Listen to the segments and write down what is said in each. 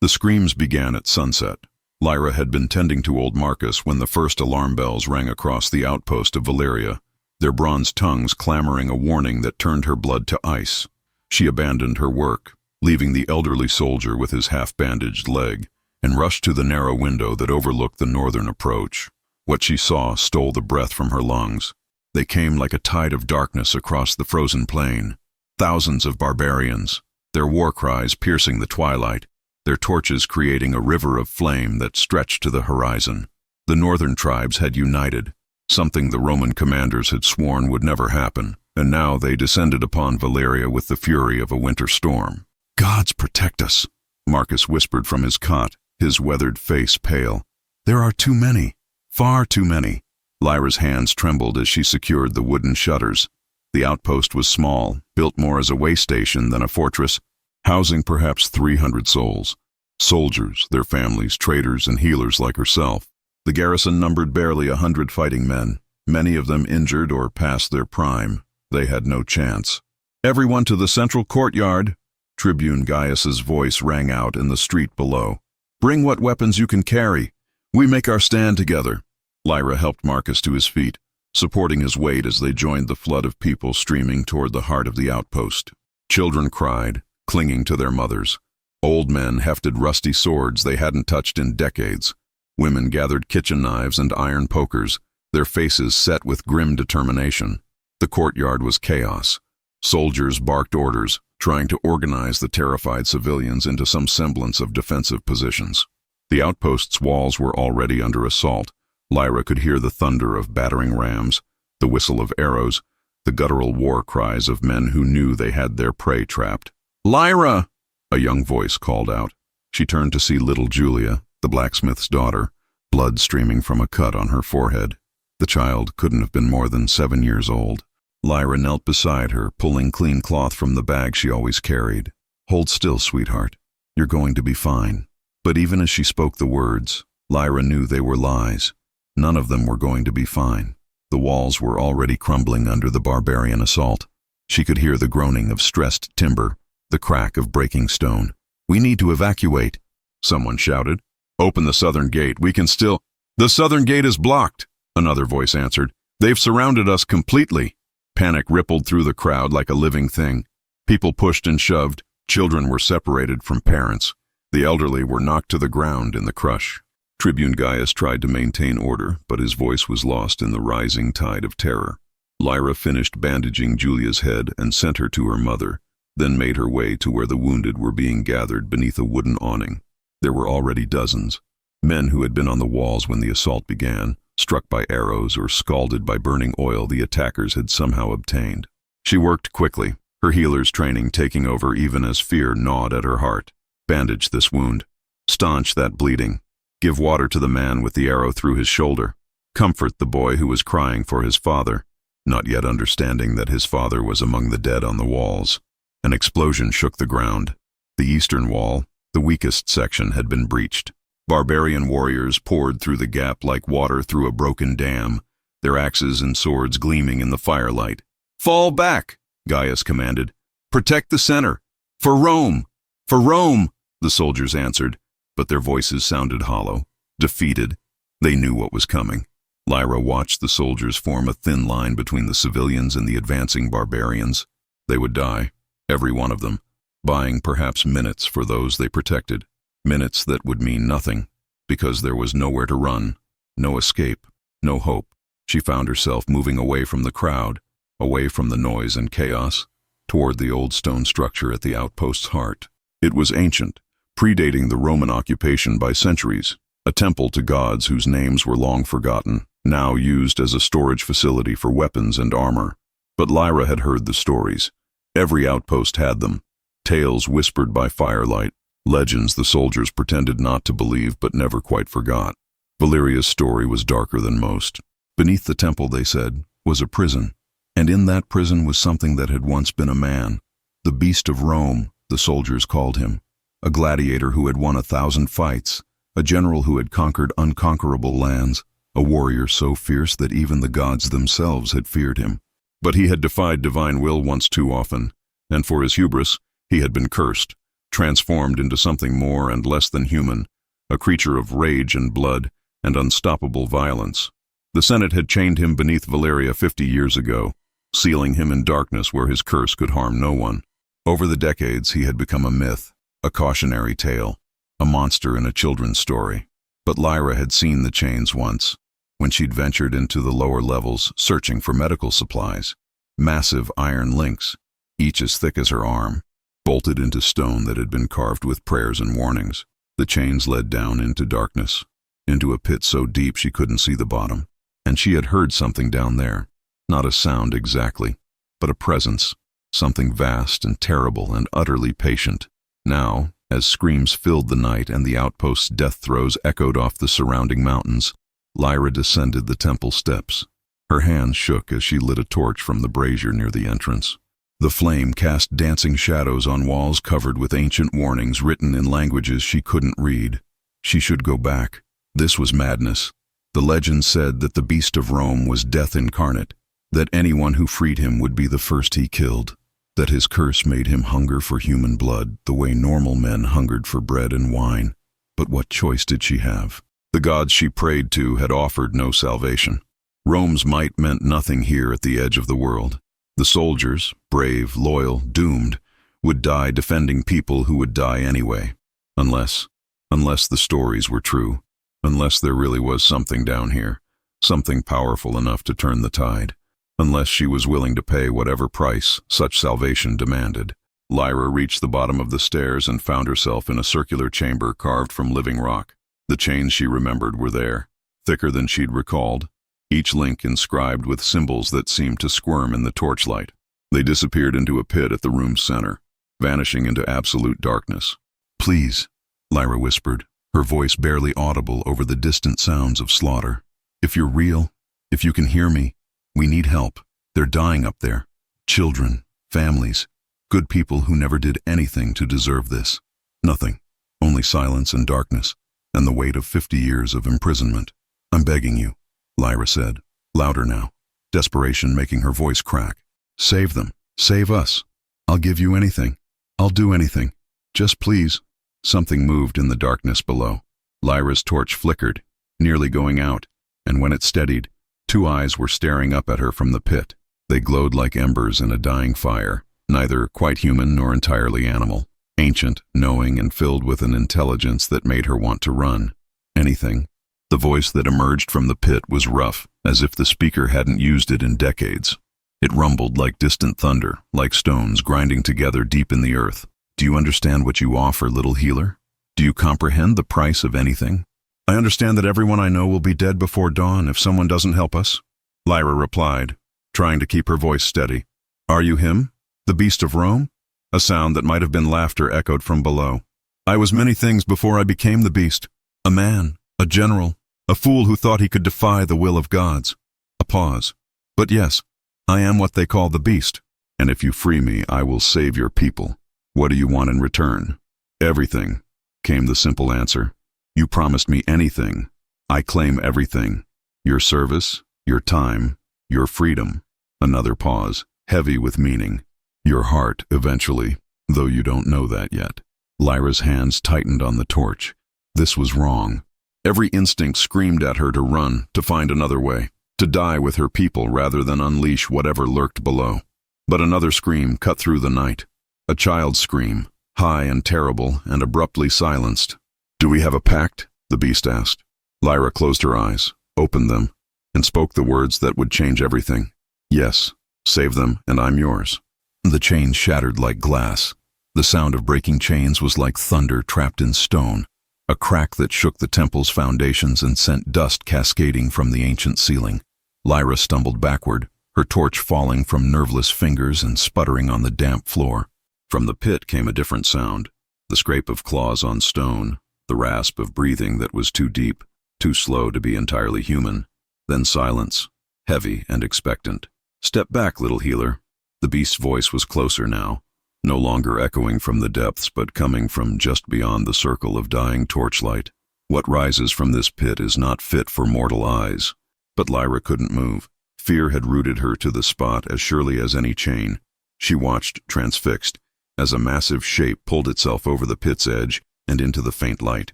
The screams began at sunset. Lyra had been tending to old Marcus when the first alarm bells rang across the outpost of Valeria, their bronze tongues clamoring a warning that turned her blood to ice. She abandoned her work, leaving the elderly soldier with his half-bandaged leg, and rushed to the narrow window that overlooked the northern approach. What she saw stole the breath from her lungs. They came like a tide of darkness across the frozen plain. Thousands of barbarians, their war cries piercing the twilight, their torches creating a river of flame that stretched to the horizon. The northern tribes had united, something the Roman commanders had sworn would never happen, and now they descended upon Valeria with the fury of a winter storm. "Gods protect us," Marcus whispered from his cot, his weathered face pale. "There are too many, far too many." Lyra's hands trembled as she secured the wooden shutters. The outpost was small, built more as a way station than a fortress, housing perhaps 300 souls. Soldiers, their families, traders, and healers like herself. The garrison numbered barely 100 fighting men, many of them injured or past their prime. They had no chance. "Everyone to the central courtyard," Tribune Gaius's voice rang out in the street below. "Bring what weapons you can carry. We make our stand together." Lyra helped Marcus to his feet, supporting his weight as they joined the flood of people streaming toward the heart of the outpost. Children cried, clinging to their mothers. Old men hefted rusty swords they hadn't touched in decades. Women gathered kitchen knives and iron pokers, their faces set with grim determination. The courtyard was chaos. Soldiers barked orders, trying to organize the terrified civilians into some semblance of defensive positions. The outpost's walls were already under assault. Lyra could hear the thunder of battering rams, the whistle of arrows, the guttural war cries of men who knew they had their prey trapped. "Lyra!" a young voice called out. She turned to see little Julia, the blacksmith's daughter, blood streaming from a cut on her forehead. The child couldn't have been more than 7 years old. Lyra knelt beside her, pulling clean cloth from the bag she always carried. "Hold still, sweetheart. You're going to be fine." But even as she spoke the words, Lyra knew they were lies. None of them were going to be fine. The walls were already crumbling under the barbarian assault. She could hear the groaning of stressed timber, the crack of breaking stone. "We need to evacuate," someone shouted. "Open the southern gate. We can still—" "The southern gate is blocked," another voice answered. "They've surrounded us completely." Panic rippled through the crowd like a living thing. People pushed and shoved. Children were separated from parents. The elderly were knocked to the ground in the crush. Tribune Gaius tried to maintain order, but his voice was lost in the rising tide of terror. Lyra finished bandaging Julia's head and sent her to her mother, then made her way to where the wounded were being gathered beneath a wooden awning. There were already dozens. Men who had been on the walls when the assault began, struck by arrows or scalded by burning oil the attackers had somehow obtained. She worked quickly, her healer's training taking over even as fear gnawed at her heart. Bandage this wound. Staunch that bleeding. Give water to the man with the arrow through his shoulder. Comfort the boy who was crying for his father, not yet understanding that his father was among the dead on the walls. An explosion shook the ground. The eastern wall, the weakest section, had been breached. Barbarian warriors poured through the gap like water through a broken dam, their axes and swords gleaming in the firelight. "Fall back," Gaius commanded. "Protect the center. For Rome! For Rome!" the soldiers answered, but their voices sounded hollow, defeated. They knew what was coming. Lyra watched the soldiers form a thin line between the civilians and the advancing barbarians. They would die, every one of them, buying perhaps minutes for those they protected. Minutes that would mean nothing, because there was nowhere to run, no escape, no hope. She found herself moving away from the crowd, away from the noise and chaos, toward the old stone structure at the outpost's heart. It was ancient, predating the Roman occupation by centuries, a temple to gods whose names were long forgotten, now used as a storage facility for weapons and armor. But Lyra had heard the stories. Every outpost had them. Tales whispered by firelight, legends the soldiers pretended not to believe but never quite forgot. Valeria's story was darker than most. Beneath the temple, they said, was a prison, and in that prison was something that had once been a man. The beast of Rome, the soldiers called him. A gladiator who had won 1,000 fights, a general who had conquered unconquerable lands, a warrior so fierce that even the gods themselves had feared him. But he had defied divine will once too often, and for his hubris, he had been cursed. transformed into something more and less than human, a creature of rage and blood and unstoppable violence. The Senate had chained him beneath Valeria 50 years ago, sealing him in darkness where his curse could harm no one. Over the decades, he had become a myth, a cautionary tale, a monster in a children's story. But Lyra had seen the chains once, when she'd ventured into the lower levels searching for medical supplies. Massive iron links, each as thick as her arm, bolted into stone that had been carved with prayers and warnings. The chains led down into darkness, into a pit so deep she couldn't see the bottom. And she had heard something down there. Not a sound exactly, but a presence, something vast and terrible and utterly patient. Now, as screams filled the night and the outpost's death throes echoed off the surrounding mountains, Lyra descended the temple steps. Her hands shook as she lit a torch from the brazier near the entrance. The flame cast dancing shadows on walls covered with ancient warnings written in languages she couldn't read. She should go back. This was madness. The legend said that the beast of Rome was death incarnate, that anyone who freed him would be the first he killed, that his curse made him hunger for human blood the way normal men hungered for bread and wine. But what choice did she have? The gods she prayed to had offered no salvation. Rome's might meant nothing here at the edge of the world. The soldiers, brave, loyal, doomed, would die defending people who would die anyway. Unless the stories were true. Unless there really was something down here, something powerful enough to turn the tide. Unless she was willing to pay whatever price such salvation demanded. Lyra reached the bottom of the stairs and found herself in a circular chamber carved from living rock. The chains she remembered were there, thicker than she'd recalled, each link inscribed with symbols that seemed to squirm in the torchlight. They disappeared into a pit at the room's center, vanishing into absolute darkness. "Please," Lyra whispered, her voice barely audible over the distant sounds of slaughter. "If you're real, if you can hear me, we need help. They're dying up there. Children, families, good people who never did anything to deserve this. Nothing, only silence and darkness, and the weight of 50 years of imprisonment. I'm begging you," Lyra said, louder now, desperation making her voice crack. "Save them. Save us. I'll give you anything. I'll do anything. Just please." Something moved in the darkness below. Lyra's torch flickered, nearly going out, and when it steadied, two eyes were staring up at her from the pit. They glowed like embers in a dying fire, neither quite human nor entirely animal, ancient, knowing, and filled with an intelligence that made her want to run. Anything. The voice that emerged from the pit was rough, as if the speaker hadn't used it in decades. It rumbled like distant thunder, like stones grinding together deep in the earth. "Do you understand what you offer, little healer? Do you comprehend the price of anything?" "I understand that everyone I know will be dead before dawn if someone doesn't help us," Lyra replied, trying to keep her voice steady. "Are you him? The beast of Rome?" A sound that might have been laughter echoed from below. "I was many things before I became the beast. A man, a general, a fool who thought he could defy the will of gods." A pause. "But yes, I am what they call the beast. And if you free me, I will save your people. What do you want in return?" "Everything," came the simple answer. "You promised me anything. I claim everything. Your service, your time, your freedom." Another pause, heavy with meaning. "Your heart, eventually, though you don't know that yet." Lyra's hands tightened on the torch. This was wrong. Every instinct screamed at her to run, to find another way, to die with her people rather than unleash whatever lurked below. But another scream cut through the night. A child's scream, high and terrible and abruptly silenced. "Do we have a pact?" the beast asked. Lyra closed her eyes, opened them, and spoke the words that would change everything. "Yes, save them and I'm yours." The chains shattered like glass. The sound of breaking chains was like thunder trapped in stone, a crack that shook the temple's foundations and sent dust cascading from the ancient ceiling. Lyra stumbled backward, her torch falling from nerveless fingers and sputtering on the damp floor. From the pit came a different sound, the scrape of claws on stone, the rasp of breathing that was too deep, too slow to be entirely human. Then silence, heavy and expectant. "Step back, little healer." The beast's voice was closer now, no longer echoing from the depths but coming from just beyond the circle of dying torchlight. "What rises from this pit is not fit for mortal eyes." But Lyra couldn't move. Fear had rooted her to the spot as surely as any chain. She watched, transfixed, as a massive shape pulled itself over the pit's edge and into the faint light.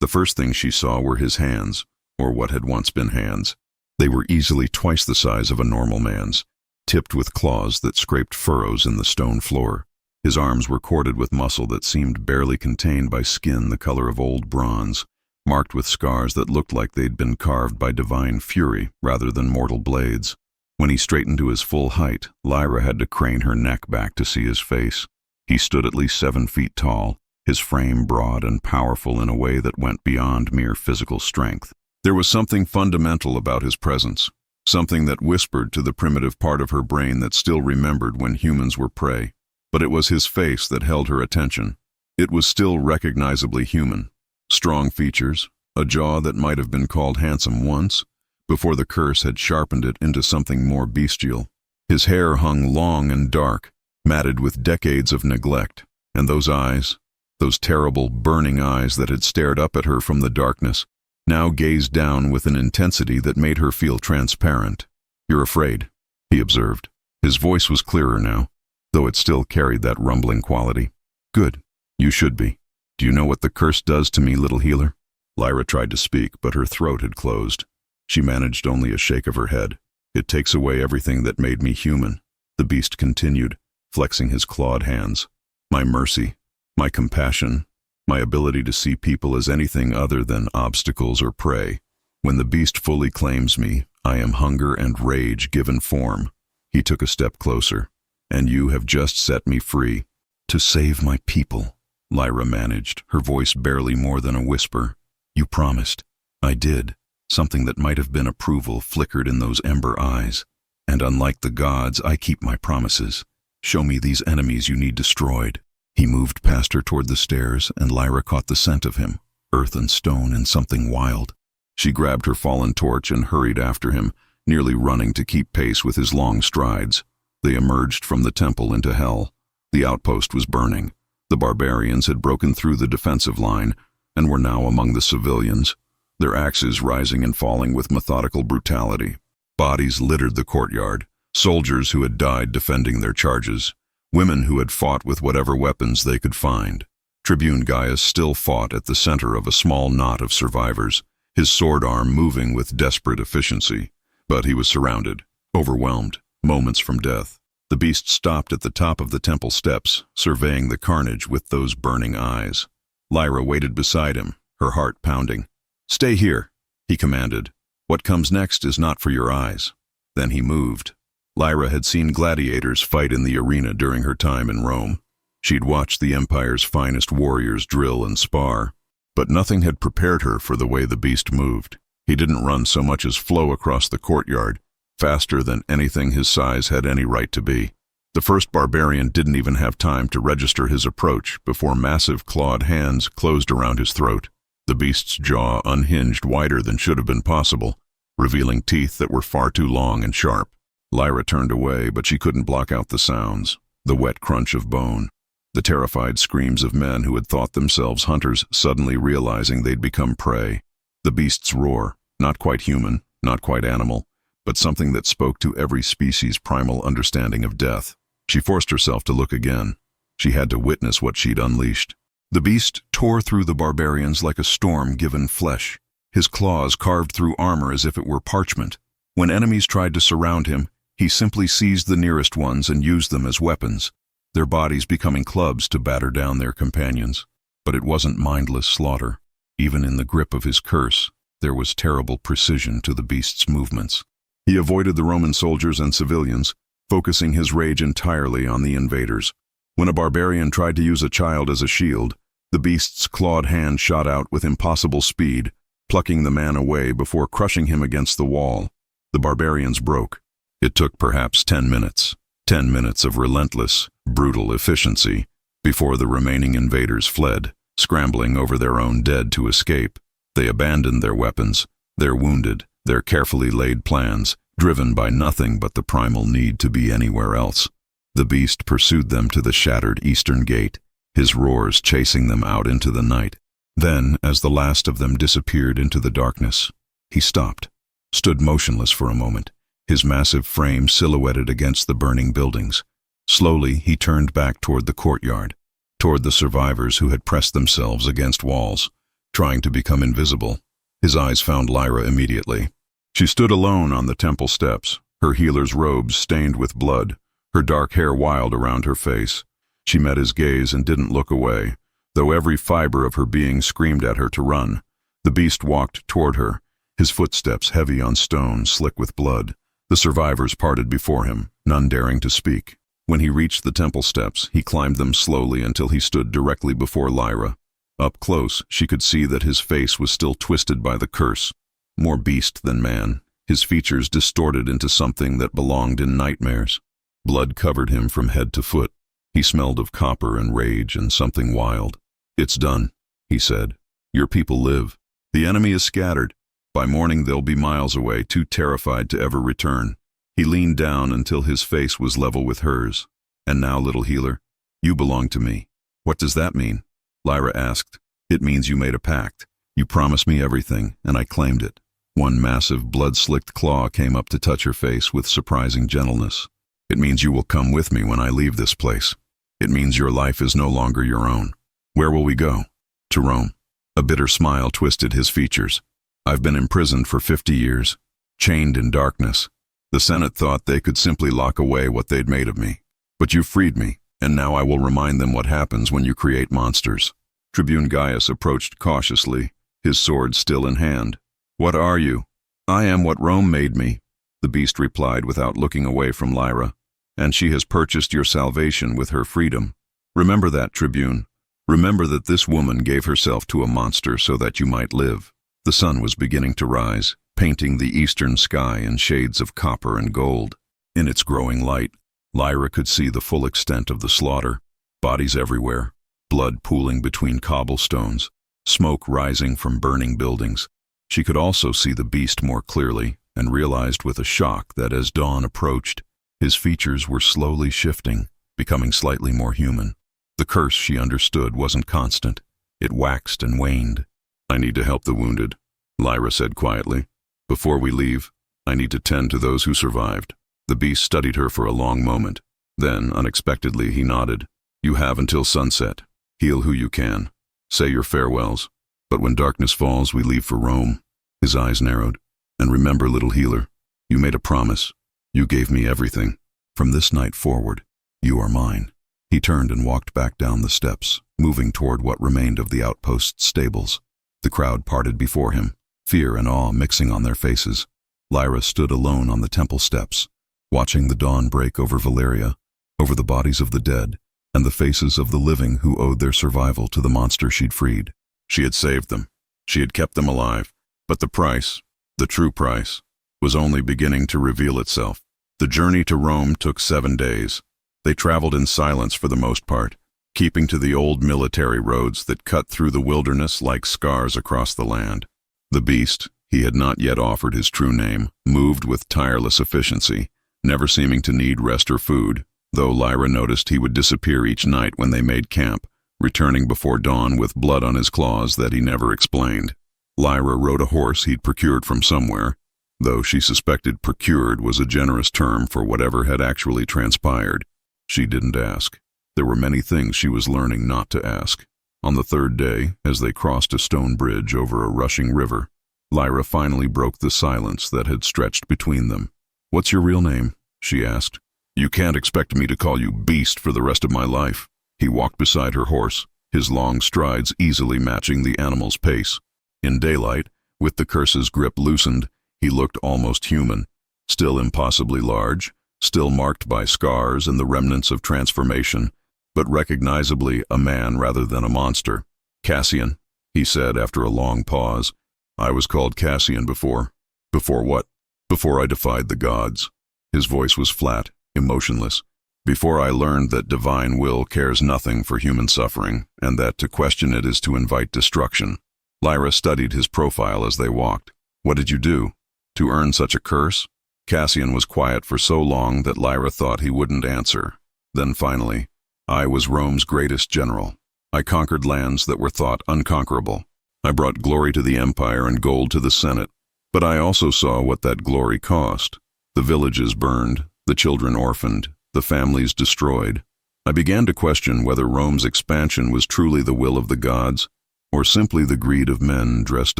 The first thing she saw were his hands, or what had once been hands. They were easily twice the size of a normal man's, tipped with claws that scraped furrows in the stone floor. His arms were corded with muscle that seemed barely contained by skin the color of old bronze, marked with scars that looked like they'd been carved by divine fury rather than mortal blades. When he straightened to his full height, Lyra had to crane her neck back to see his face. He stood at least 7 feet tall, his frame broad and powerful in a way that went beyond mere physical strength. There was something fundamental about his presence, something that whispered to the primitive part of her brain that still remembered when humans were prey. But it was his face that held her attention. It was still recognizably human. Strong features, a jaw that might have been called handsome once, before the curse had sharpened it into something more bestial. His hair hung long and dark, matted with decades of neglect, and those eyes, those terrible, burning eyes that had stared up at her from the darkness, now gazed down with an intensity that made her feel transparent. "You're afraid," he observed. His voice was clearer now, though it still carried that rumbling quality. "Good. You should be. Do you know what the curse does to me, little healer?" Lyra tried to speak, but her throat had closed. She managed only a shake of her head. "It takes away everything that made me human," the beast continued, flexing his clawed hands. "My mercy, my compassion, my ability to see people as anything other than obstacles or prey. When the beast fully claims me, I am hunger and rage given form." He took a step closer. "And you have just set me free." "To save my people," Lyra managed, her voice barely more than a whisper. "You promised." "I did." Something that might have been approval flickered in those ember eyes. "And unlike the gods, I keep my promises. Show me these enemies you need destroyed." He moved past her toward the stairs, and Lyra caught the scent of him, earth and stone and something wild. She grabbed her fallen torch and hurried after him, nearly running to keep pace with his long strides. They emerged from the temple into hell. The outpost was burning. The barbarians had broken through the defensive line and were now among the civilians, their axes rising and falling with methodical brutality. Bodies littered the courtyard, soldiers who had died defending their charges, women who had fought with whatever weapons they could find. Tribune Gaius still fought at the center of a small knot of survivors, his sword arm moving with desperate efficiency. But he was surrounded, overwhelmed, moments from death. The beast stopped at the top of the temple steps, surveying the carnage with those burning eyes. Lyra waited beside him, her heart pounding. "Stay here," he commanded. "What comes next is not for your eyes." Then he moved. Lyra had seen gladiators fight in the arena during her time in Rome. She'd watched the Empire's finest warriors drill and spar, but nothing had prepared her for the way the beast moved. He didn't run so much as flow across the courtyard, faster than anything his size had any right to be. The first barbarian didn't even have time to register his approach before massive clawed hands closed around his throat. The beast's jaw unhinged wider than should have been possible, revealing teeth that were far too long and sharp. Lyra turned away, but she couldn't block out the sounds, the wet crunch of bone, the terrified screams of men who had thought themselves hunters suddenly realizing they'd become prey. The beast's roar, not quite human, not quite animal, but something that spoke to every species' primal understanding of death. She forced herself to look again. She had to witness what she'd unleashed. The beast tore through the barbarians like a storm given flesh. His claws carved through armor as if it were parchment. When enemies tried to surround him, he simply seized the nearest ones and used them as weapons, their bodies becoming clubs to batter down their companions. But it wasn't mindless slaughter. Even in the grip of his curse, there was terrible precision to the beast's movements. He avoided the Roman soldiers and civilians, focusing his rage entirely on the invaders. When a barbarian tried to use a child as a shield, the beast's clawed hand shot out with impossible speed, plucking the man away before crushing him against the wall. The barbarians broke. It took perhaps 10 minutes. 10 minutes of relentless, brutal efficiency before the remaining invaders fled, scrambling over their own dead to escape. They abandoned their weapons, their wounded, their carefully laid plans, driven by nothing but the primal need to be anywhere else. The beast pursued them to the shattered eastern gate, his roars chasing them out into the night. Then, as the last of them disappeared into the darkness, he stopped, stood motionless for a moment, his massive frame silhouetted against the burning buildings. Slowly, he turned back toward the courtyard, toward the survivors who had pressed themselves against walls, trying to become invisible. His eyes found Lyra immediately. She stood alone on the temple steps, her healer's robes stained with blood, her dark hair wild around her face. She met his gaze and didn't look away, though every fiber of her being screamed at her to run. The beast walked toward her, his footsteps heavy on stone, slick with blood. The survivors parted before him, none daring to speak. When he reached the temple steps, he climbed them slowly until he stood directly before Lyra. Up close, she could see that his face was still twisted by the curse. More beast than man, his features distorted into something that belonged in nightmares. Blood covered him from head to foot. He smelled of copper and rage and something wild. "It's done," he said. "Your people live. The enemy is scattered. By morning they'll be miles away, too terrified to ever return." He leaned down until his face was level with hers. "And now, little healer, you belong to me." "What does that mean?" Lyra asked. "It means you made a pact. You promised me everything, and I claimed it." One massive, blood-slicked claw came up to touch her face with surprising gentleness. "It means you will come with me when I leave this place. It means your life is no longer your own." "Where will we go?" "To Rome." A bitter smile twisted his features. "I've been imprisoned for 50 years, chained in darkness. The Senate thought they could simply lock away what they'd made of me. But you freed me, and now I will remind them what happens when you create monsters." Tribune Gaius approached cautiously, his sword still in hand. "What are you?" "I am what Rome made me," the beast replied without looking away from Lyra. "And she has purchased your salvation with her freedom. Remember that, Tribune. Remember that this woman gave herself to a monster so that you might live." The sun was beginning to rise, painting the eastern sky in shades of copper and gold. In its growing light, Lyra could see the full extent of the slaughter. Bodies everywhere, blood pooling between cobblestones, smoke rising from burning buildings. She could also see the beast more clearly, and realized with a shock that as dawn approached, his features were slowly shifting, becoming slightly more human. The curse, she understood, wasn't constant. It waxed and waned. "I need to help the wounded," Lyra said quietly. "Before we leave, I need to tend to those who survived." The beast studied her for a long moment. Then, unexpectedly, he nodded. "You have until sunset. Heal who you can. Say your farewells. But when darkness falls, we leave for Rome." His eyes narrowed. "And remember, little healer, you made a promise. You gave me everything. From this night forward, you are mine." He turned and walked back down the steps, moving toward what remained of the outpost's stables. The crowd parted before him, fear and awe mixing on their faces. Lyra stood alone on the temple steps, watching the dawn break over Valeria, over the bodies of the dead, and the faces of the living who owed their survival to the monster she'd freed. She had saved them. She had kept them alive. But the price, the true price, was only beginning to reveal itself. The journey to Rome took 7 days. They traveled in silence for the most part, keeping to the old military roads that cut through the wilderness like scars across the land. The beast, he had not yet offered his true name, moved with tireless efficiency, never seeming to need rest or food, though Lyra noticed he would disappear each night when they made camp, returning before dawn with blood on his claws that he never explained. Lyra rode a horse he'd procured from somewhere, though she suspected procured was a generous term for whatever had actually transpired. She didn't ask. There were many things she was learning not to ask. On the 3rd day, as they crossed a stone bridge over a rushing river, Lyra finally broke the silence that had stretched between them. "What's your real name?" she asked. "You can't expect me to call you Beast for the rest of my life." He walked beside her horse, his long strides easily matching the animal's pace. In daylight, with the curse's grip loosened, he looked almost human, still impossibly large, still marked by scars and the remnants of transformation, but recognizably a man rather than a monster. "Cassian," he said after a long pause. "I was called Cassian before." "Before what?" "Before I defied the gods." His voice was flat, emotionless. "Before I learned that divine will cares nothing for human suffering, and that to question it is to invite destruction." Lyra studied his profile as they walked. "What did you do? To earn such a curse?" Cassian was quiet for so long that Lyra thought he wouldn't answer. Then finally, "I was Rome's greatest general. I conquered lands that were thought unconquerable. I brought glory to the empire and gold to the Senate. But I also saw what that glory cost. The villages burned, the children orphaned, the families destroyed. I began to question whether Rome's expansion was truly the will of the gods, or simply the greed of men dressed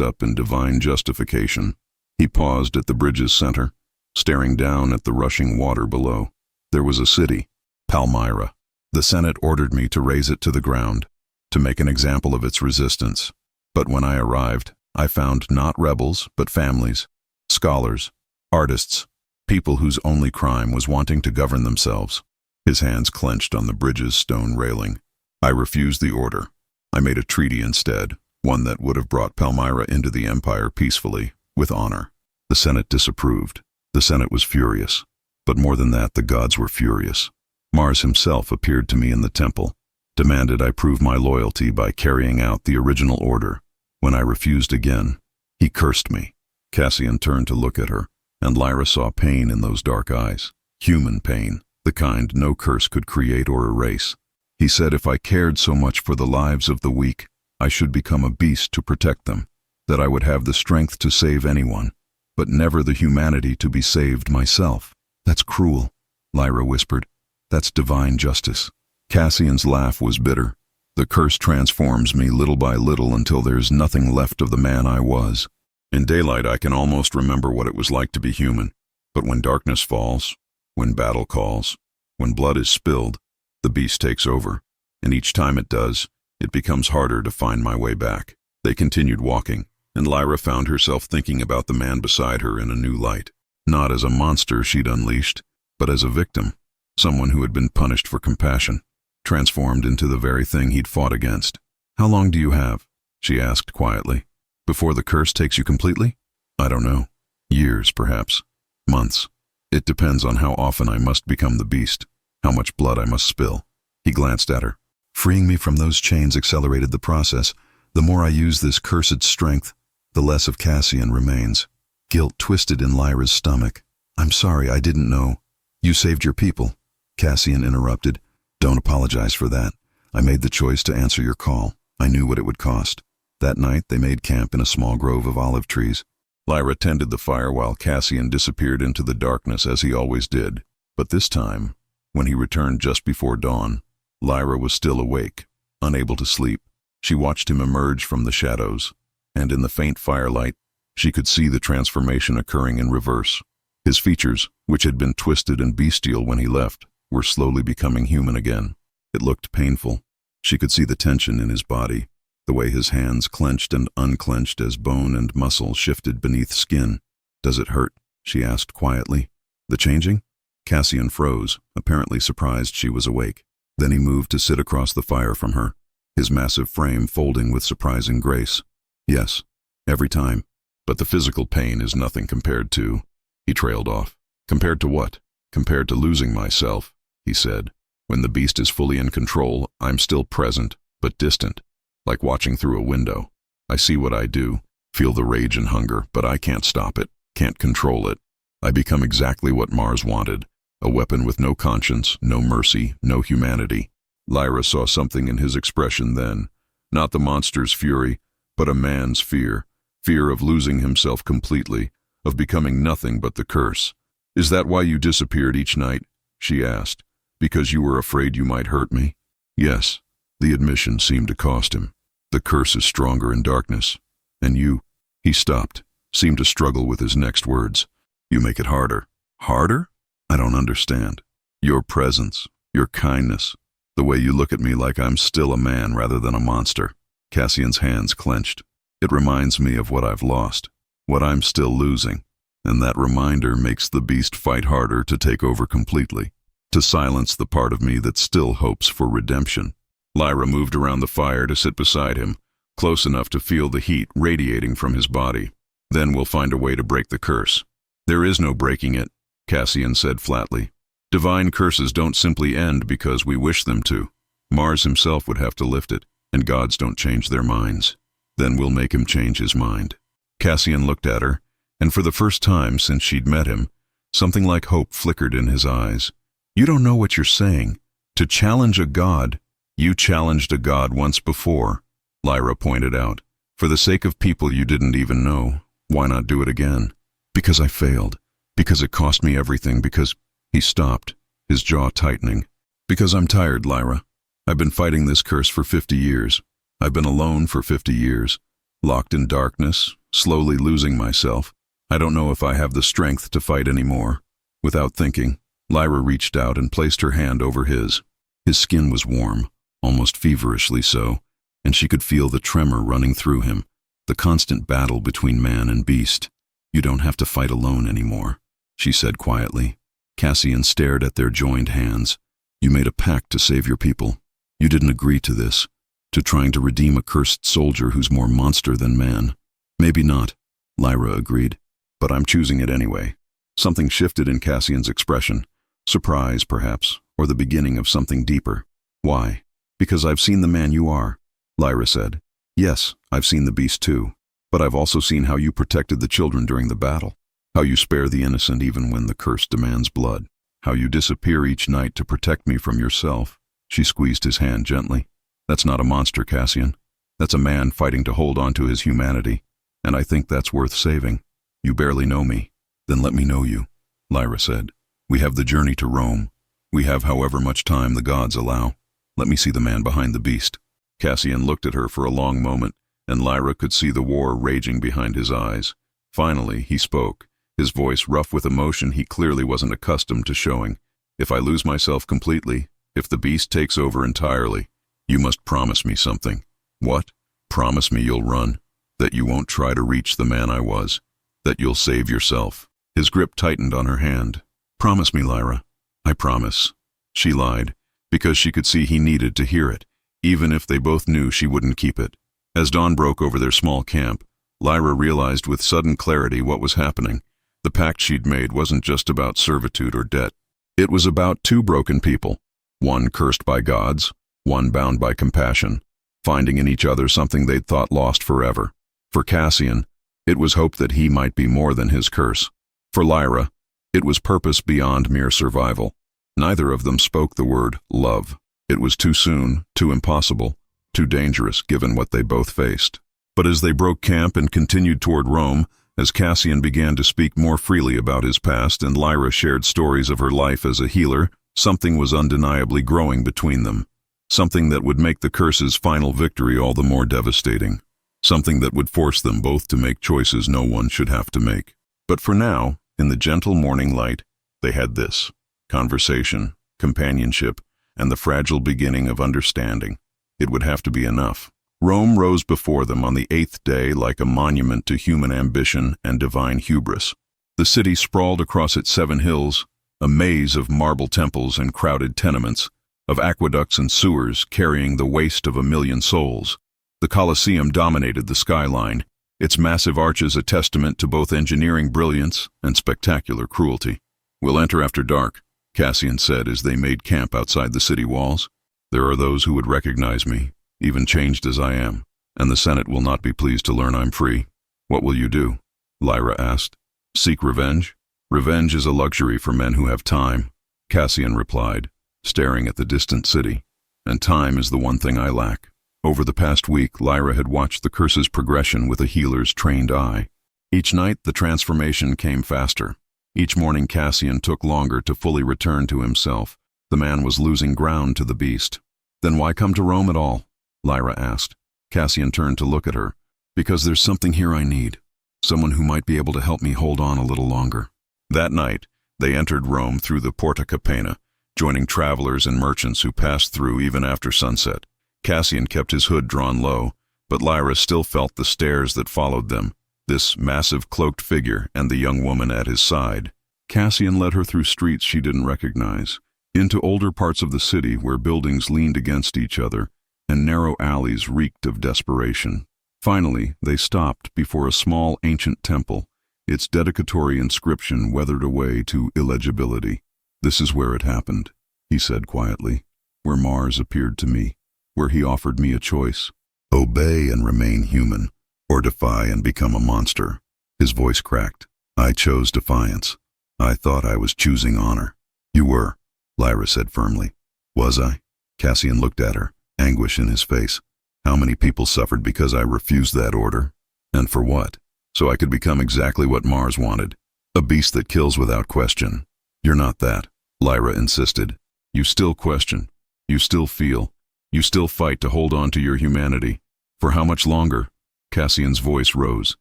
up in divine justification. He paused at the bridge's center, staring down at the rushing water below. There was a city, Palmyra. The Senate ordered me to raze it to the ground, to make an example of its resistance. But when I arrived, I found not rebels, but families, scholars, artists, people whose only crime was wanting to govern themselves. His hands clenched on the bridge's stone railing. I refused the order. I made a treaty instead, one that would have brought Palmyra into the empire peacefully, with honor. The Senate disapproved. The Senate was furious. But more than that, the gods were furious. Mars himself appeared to me in the temple, demanded I prove my loyalty by carrying out the original order. When I refused again, he cursed me. Cassian turned to look at her, and Lyra saw pain in those dark eyes. Human pain, the kind no curse could create or erase. He said if I cared so much for the lives of the weak, I should become a beast to protect them, that I would have the strength to save anyone, but never the humanity to be saved myself. That's cruel, Lyra whispered. That's divine justice. Cassian's laugh was bitter. The curse transforms me little by little until there's nothing left of the man I was. In daylight I can almost remember what it was like to be human. But when darkness falls, when battle calls, when blood is spilled, the beast takes over. And each time it does, it becomes harder to find my way back. They continued walking, and Lyra found herself thinking about the man beside her in a new light. Not as a monster she'd unleashed, but as a victim, someone who had been punished for compassion, transformed into the very thing he'd fought against. "How long do you have?" she asked quietly. "Before the curse takes you completely?" "I don't know. Years, perhaps. Months. It depends on how often I must become the beast, how much blood I must spill." He glanced at her. "Freeing me from those chains accelerated the process. The more I use this cursed strength, the less of Cassian remains." Guilt twisted in Lyra's stomach. "I'm sorry, I didn't know." "You saved your people," Cassian interrupted. "Don't apologize for that. I made the choice to answer your call. I knew what it would cost." That night they made camp in a small grove of olive trees. Lyra tended the fire while Cassian disappeared into the darkness as he always did. But this time, when he returned just before dawn, Lyra was still awake, unable to sleep. She watched him emerge from the shadows, and in the faint firelight, she could see the transformation occurring in reverse. His features, which had been twisted and bestial when he left, were slowly becoming human again. It looked painful. She could see the tension in his body, the way his hands clenched and unclenched as bone and muscle shifted beneath skin. "Does it hurt?" she asked quietly. "The changing?" Cassian froze, apparently surprised she was awake. Then he moved to sit across the fire from her, his massive frame folding with surprising grace. "Yes, every time. But the physical pain is nothing compared to—" He trailed off. "Compared to what?" "Compared to losing myself," he said. "When the beast is fully in control, I'm still present, but distant, like watching through a window. I see what I do, feel the rage and hunger, but I can't stop it, can't control it. I become exactly what Mars wanted, a weapon with no conscience, no mercy, no humanity." Lyra saw something in his expression then, not the monster's fury, but a man's fear of losing himself completely, of becoming nothing but the curse. "Is that why you disappeared each night?" she asked. "Because you were afraid you might hurt me?" "Yes." The admission seemed to cost him. "The curse is stronger in darkness. And you—" He stopped, seemed to struggle with his next words. "You make it harder." "Harder? I don't understand." "Your presence, your kindness, the way you look at me like I'm still a man rather than a monster." Cassian's hands clenched. "It reminds me of what I've lost, what I'm still losing. And that reminder makes the beast fight harder to take over completely, to silence the part of me that still hopes for redemption." Lyra moved around the fire to sit beside him, close enough to feel the heat radiating from his body. "Then we'll find a way to break the curse." "There is no breaking it," Cassian said flatly. "Divine curses don't simply end because we wish them to. Mars himself would have to lift it, and gods don't change their minds. Then we'll make him change his mind." Cassian looked at her, and for the first time since she'd met him, something like hope flickered in his eyes. "You don't know what you're saying. To challenge a god—" "You challenged a god once before," Lyra pointed out. "For the sake of people you didn't even know, why not do it again?" "Because I failed. Because it cost me everything. Because—" He stopped, his jaw tightening. Because I'm tired, Lyra. I've been fighting this curse for 50 years. I've been alone for 50 years, locked in darkness, slowly losing myself. I don't know if I have the strength to fight anymore. Without thinking, Lyra reached out and placed her hand over his. His skin was warm, almost feverishly so, and she could feel the tremor running through him, the constant battle between man and beast. You don't have to fight alone anymore, she said quietly. Cassian stared at their joined hands. You made a pact to save your people. You didn't agree to this, to trying to redeem a cursed soldier who's more monster than man. Maybe not, Lyra agreed, but I'm choosing it anyway. Something shifted in Cassian's expression. Surprise, perhaps, or the beginning of something deeper. Why? Because I've seen the man you are, Lyra said. Yes, I've seen the beast too, but I've also seen how you protected the children during the battle, how you spare the innocent even when the curse demands blood, how you disappear each night to protect me from yourself. She squeezed his hand gently. That's not a monster, Cassian. That's a man fighting to hold on to his humanity, and I think that's worth saving. You barely know me. Then let me know you, Lyra said. We have the journey to Rome. We have however much time the gods allow. Let me see the man behind the beast. Cassian looked at her for a long moment, and Lyra could see the war raging behind his eyes. Finally, he spoke, his voice rough with emotion he clearly wasn't accustomed to showing. If I lose myself completely, if the beast takes over entirely, you must promise me something. What? Promise me you'll run, that you won't try to reach the man I was, that you'll save yourself. His grip tightened on her hand. Promise me, Lyra. I promise. She lied, because she could see he needed to hear it, even if they both knew she wouldn't keep it. As dawn broke over their small camp, Lyra realized with sudden clarity what was happening. The pact she'd made wasn't just about servitude or debt. It was about two broken people, one cursed by gods, one bound by compassion, finding in each other something they'd thought lost forever. For Cassian, it was hope that he might be more than his curse. For Lyra, it was purpose beyond mere survival. Neither of them spoke the word love. It was too soon, too impossible, too dangerous given what they both faced. But as they broke camp and continued toward Rome, as Cassian began to speak more freely about his past and Lyra shared stories of her life as a healer, something was undeniably growing between them. Something that would make the curse's final victory all the more devastating. Something that would force them both to make choices no one should have to make. But for now, in the gentle morning light, they had this: conversation, companionship, and the fragile beginning of understanding. It would have to be enough. Rome rose before them on the 8th day like a monument to human ambition and divine hubris. The city sprawled across its 7 hills, a maze of marble temples and crowded tenements, of aqueducts and sewers carrying the waste of 1,000,000 souls. The Colosseum dominated the skyline, its massive arches a testament to both engineering brilliance and spectacular cruelty. We'll enter after dark, Cassian said as they made camp outside the city walls. There are those who would recognize me, even changed as I am, and the Senate will not be pleased to learn I'm free. What will you do? Lyra asked. Seek revenge? Revenge is a luxury for men who have time, Cassian replied, staring at the distant city. And time is the one thing I lack. Over the past week, Lyra had watched the curse's progression with a healer's trained eye. Each night, the transformation came faster. Each morning, Cassian took longer to fully return to himself. The man was losing ground to the beast. Then why come to Rome at all? Lyra asked. Cassian turned to look at her. Because there's something here I need. Someone who might be able to help me hold on a little longer. That night, they entered Rome through the Porta Capena, joining travelers and merchants who passed through even after sunset. Cassian kept his hood drawn low, but Lyra still felt the stares that followed them, this massive cloaked figure and the young woman at his side. Cassian led her through streets she didn't recognize, into older parts of the city where buildings leaned against each other and narrow alleys reeked of desperation. Finally, they stopped before a small ancient temple, its dedicatory inscription weathered away to illegibility. This is where it happened, he said quietly, where Mars appeared to me, where he offered me a choice. Obey and remain human, or defy and become a monster. His voice cracked. I chose defiance. I thought I was choosing honor. You were, Lyra said firmly. Was I? Cassian looked at her, anguish in his face. How many people suffered because I refused that order? And for what? So I could become exactly what Mars wanted. A beast that kills without question. You're not that, Lyra insisted. You still question. You still feel. You still fight to hold on to your humanity. For how much longer? Cassian's voice rose.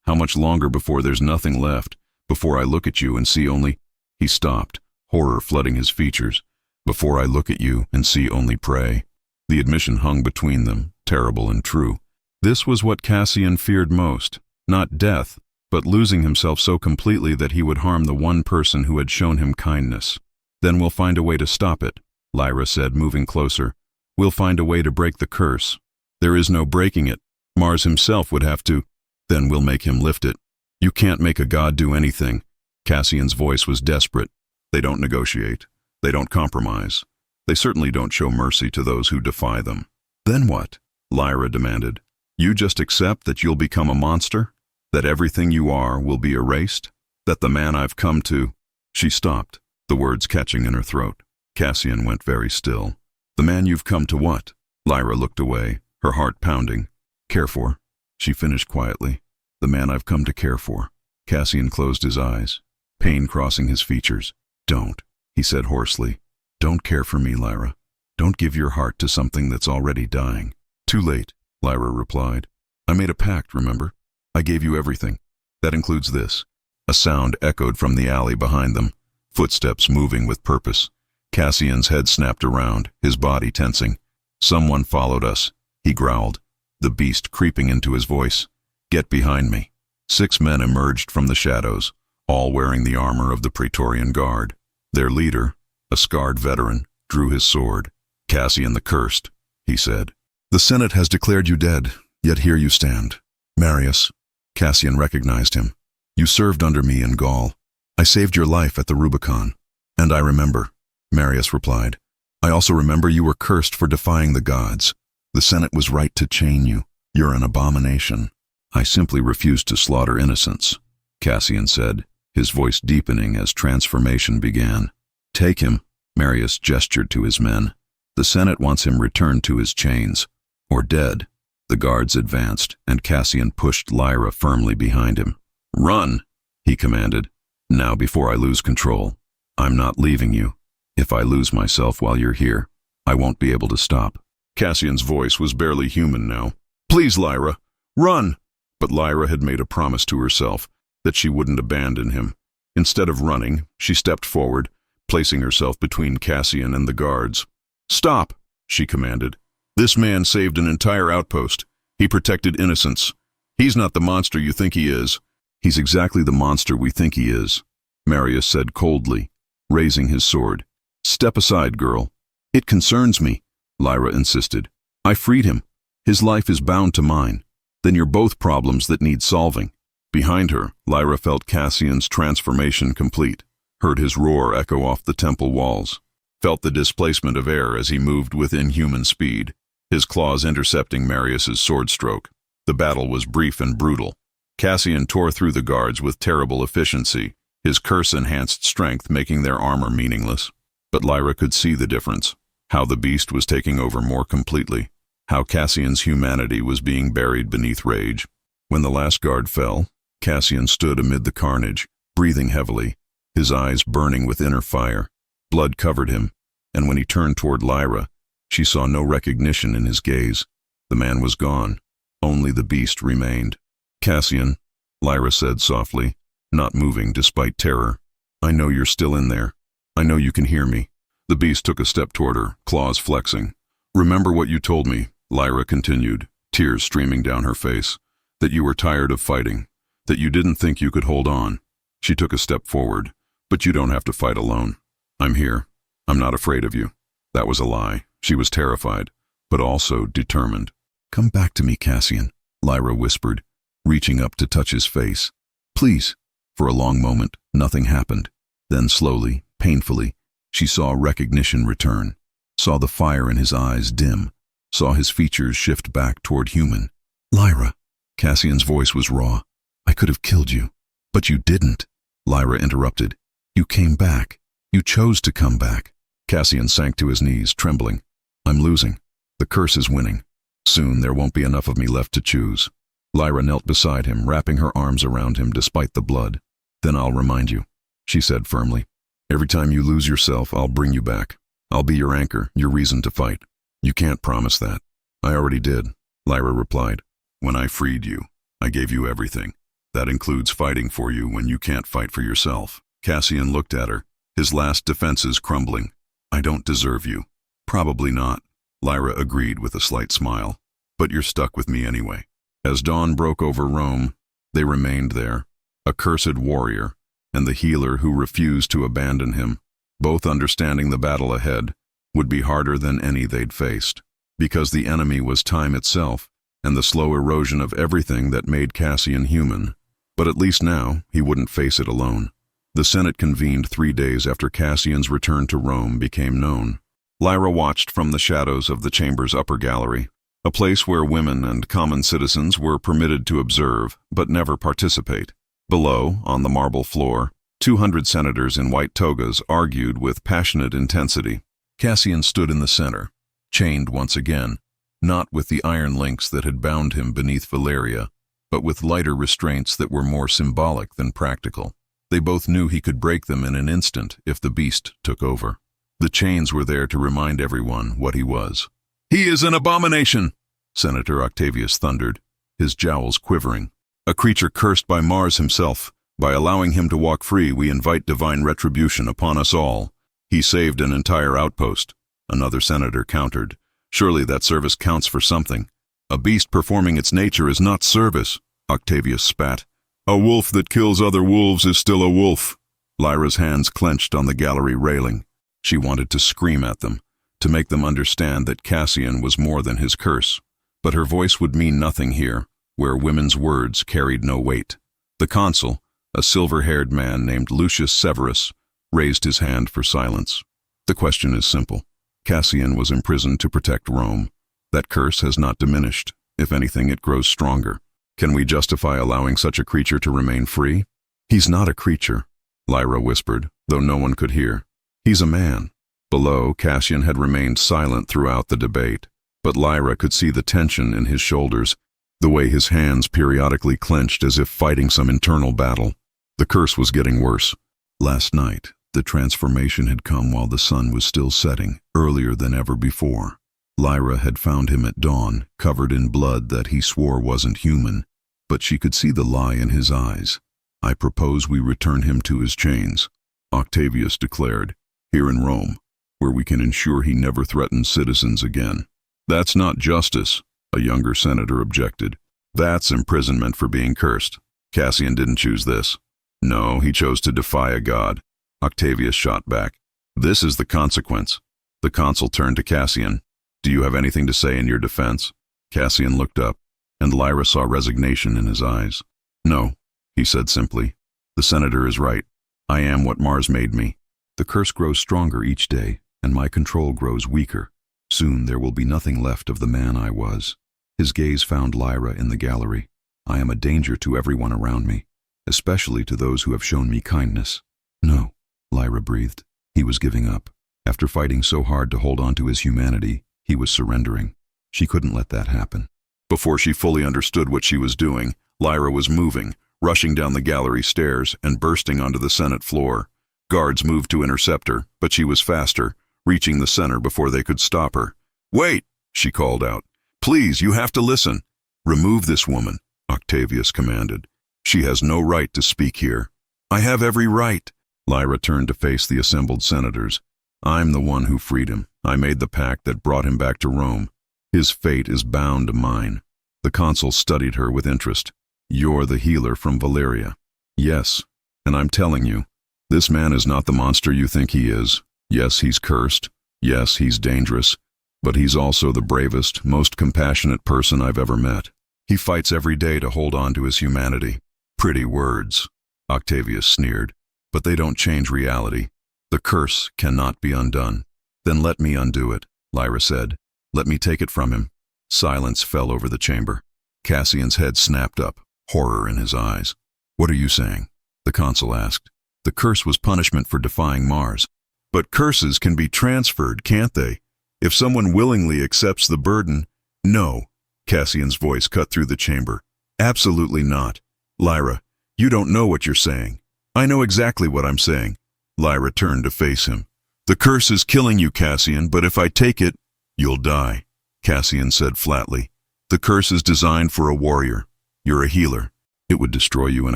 How much longer before there's nothing left? Before I look at you and see only... He stopped, horror flooding his features. Before I look at you and see only prey. The admission hung between them, terrible and true. This was what Cassian feared most. Not death, but losing himself so completely that he would harm the one person who had shown him kindness. Then we'll find a way to stop it, Lyra said, moving closer. We'll find a way to break the curse. There is no breaking it. Mars himself would have to. Then we'll make him lift it. You can't make a god do anything. Cassian's voice was desperate. They don't negotiate. They don't compromise. They certainly don't show mercy to those who defy them. Then what? Lyra demanded. You just accept that you'll become a monster? That everything you are will be erased? That the man I've come to... She stopped, the words catching in her throat. Cassian went very still. The man you've come to what? Lyra looked away, her heart pounding. Care for, she finished quietly. The man I've come to care for. Cassian closed his eyes, pain crossing his features. Don't, he said hoarsely. Don't care for me, Lyra. Don't give your heart to something that's already dying. Too late, Lyra replied. I made a pact, remember? I gave you everything. That includes this. A sound echoed from the alley behind them, footsteps moving with purpose. Cassian's head snapped around, his body tensing. Someone followed us, he growled, the beast creeping into his voice. Get behind me. 6 men emerged from the shadows, all wearing the armor of the Praetorian Guard. Their leader, a scarred veteran, drew his sword. Cassian the Cursed, he said. The Senate has declared you dead, yet here you stand. Marius, Cassian recognized him. You served under me in Gaul. I saved your life at the Rubicon. And I remember, Marius replied. I also remember you were cursed for defying the gods. The Senate was right to chain you. You're an abomination. I simply refused to slaughter innocents, Cassian said, his voice deepening as transformation began. Take him, Marius gestured to his men. The Senate wants him returned to his chains, or dead. The guards advanced, and Cassian pushed Lyra firmly behind him. Run, he commanded. Now before I lose control. I'm not leaving you. If I lose myself while you're here, I won't be able to stop. Cassian's voice was barely human now. Please, Lyra, run! But Lyra had made a promise to herself that she wouldn't abandon him. Instead of running, she stepped forward, placing herself between Cassian and the guards. Stop, she commanded. This man saved an entire outpost. He protected innocents. He's not the monster you think he is. He's exactly the monster we think he is, Marius said coldly, raising his sword. Step aside, girl. It concerns me, Lyra insisted. I freed him. His life is bound to mine. Then you're both problems that need solving. Behind her, Lyra felt Cassian's transformation complete, heard his roar echo off the temple walls, felt the displacement of air as he moved with inhuman speed, his claws intercepting Marius's sword stroke. The battle was brief and brutal. Cassian tore through the guards with terrible efficiency, his curse-enhanced strength making their armor meaningless. But Lyra could see the difference, how the beast was taking over more completely, how Cassian's humanity was being buried beneath rage. When the last guard fell, Cassian stood amid the carnage, breathing heavily, his eyes burning with inner fire. Blood covered him, and when he turned toward Lyra, she saw no recognition in his gaze. The man was gone. Only the beast remained. Cassian, Lyra said softly, not moving despite terror. I know you're still in there. I know you can hear me. The beast took a step toward her, claws flexing. Remember what you told me, Lyra continued, tears streaming down her face. That you were tired of fighting. That you didn't think you could hold on. She took a step forward. But you don't have to fight alone. I'm here. I'm not afraid of you. That was a lie. She was terrified, but also determined. Come back to me, Cassian, Lyra whispered, reaching up to touch his face. Please. For a long moment, nothing happened. Then slowly, painfully, she saw recognition return, saw the fire in his eyes dim, saw his features shift back toward human. Lyra. Cassian's voice was raw. I could have killed you. But you didn't, Lyra interrupted. You came back. You chose to come back. Cassian sank to his knees, trembling. I'm losing. The curse is winning. Soon there won't be enough of me left to choose. Lyra knelt beside him, wrapping her arms around him despite the blood. Then I'll remind you, she said firmly. Every time you lose yourself, I'll bring you back. I'll be your anchor, your reason to fight. You can't promise that. I already did, Lyra replied. When I freed you, I gave you everything. That includes fighting for you when you can't fight for yourself. Cassian looked at her, his last defenses crumbling. I don't deserve you. Probably not, Lyra agreed with a slight smile. But you're stuck with me anyway. As dawn broke over Rome, they remained there, a cursed warrior, and the healer who refused to abandon him, both understanding the battle ahead would be harder than any they'd faced, because the enemy was time itself and the slow erosion of everything that made Cassian human. But at least now, he wouldn't face it alone. The Senate convened 3 days after Cassian's return to Rome became known. Lyra watched from the shadows of the chamber's upper gallery, a place where women and common citizens were permitted to observe but never participate. Below, on the marble floor, 200 senators in white togas argued with passionate intensity. Cassian stood in the center, chained once again, not with the iron links that had bound him beneath Valeria, but with lighter restraints that were more symbolic than practical. They both knew he could break them in an instant if the beast took over. The chains were there to remind everyone what he was. He is an abomination, Senator Octavius thundered, his jowls quivering. A creature cursed by Mars himself. By allowing him to walk free, we invite divine retribution upon us all. He saved an entire outpost, another senator countered. Surely that service counts for something. A beast performing its nature is not service, Octavius spat. A wolf that kills other wolves is still a wolf. Lyra's hands clenched on the gallery railing. She wanted to scream at them, to make them understand that Cassian was more than his curse. But her voice would mean nothing here, where women's words carried no weight. The consul, a silver-haired man named Lucius Severus, raised his hand for silence. The question is simple. Cassian was imprisoned to protect Rome. That curse has not diminished. If anything, it grows stronger. Can we justify allowing such a creature to remain free? He's not a creature, Lyra whispered, though no one could hear. He's a man. Below, Cassian had remained silent throughout the debate, but Lyra could see the tension in his shoulders, the way his hands periodically clenched as if fighting some internal battle. The curse was getting worse. Last night, the transformation had come while the sun was still setting, earlier than ever before. Lyra had found him at dawn, covered in blood that he swore wasn't human, but she could see the lie in his eyes. I propose we return him to his chains, Octavius declared, here in Rome, where we can ensure he never threatens citizens again. That's not justice, a younger senator objected. That's imprisonment for being cursed. Cassian didn't choose this. No, he chose to defy a god. Octavius shot back. This is the consequence. The consul turned to Cassian. Do you have anything to say in your defense? Cassian looked up, and Lyra saw resignation in his eyes. No, he said simply. The senator is right. I am what Mars made me. The curse grows stronger each day, and my control grows weaker. Soon there will be nothing left of the man I was. His gaze found Lyra in the gallery. I am a danger to everyone around me, especially to those who have shown me kindness. No, Lyra breathed. He was giving up. After fighting so hard to hold on to his humanity, he was surrendering. She couldn't let that happen. Before she fully understood what she was doing, Lyra was moving, rushing down the gallery stairs and bursting onto the Senate floor. Guards moved to intercept her, but she was faster, reaching the center before they could stop her. Wait, she called out. Please, you have to listen. Remove this woman, Octavius commanded. She has no right to speak here. I have every right. Lyra turned to face the assembled senators. I'm the one who freed him. I made the pact that brought him back to Rome. His fate is bound to mine. The consul studied her with interest. You're the healer from Valeria. Yes, and I'm telling you, this man is not the monster you think he is. Yes, he's cursed. Yes, he's dangerous. But he's also the bravest, most compassionate person I've ever met. He fights every day to hold on to his humanity. Pretty words, Octavius sneered, but they don't change reality. The curse cannot be undone. Then let me undo it, Lyra said. Let me take it from him. Silence fell over the chamber. Cassian's head snapped up, horror in his eyes. What are you saying? The consul asked. The curse was punishment for defying Mars. But curses can be transferred, can't they? If someone willingly accepts the burden. No, Cassian's voice cut through the chamber. Absolutely not. Lyra, you don't know what you're saying. I know exactly what I'm saying. Lyra turned to face him. The curse is killing you, Cassian, but if I take it, you'll die, Cassian said flatly. The curse is designed for a warrior. You're a healer. It would destroy you in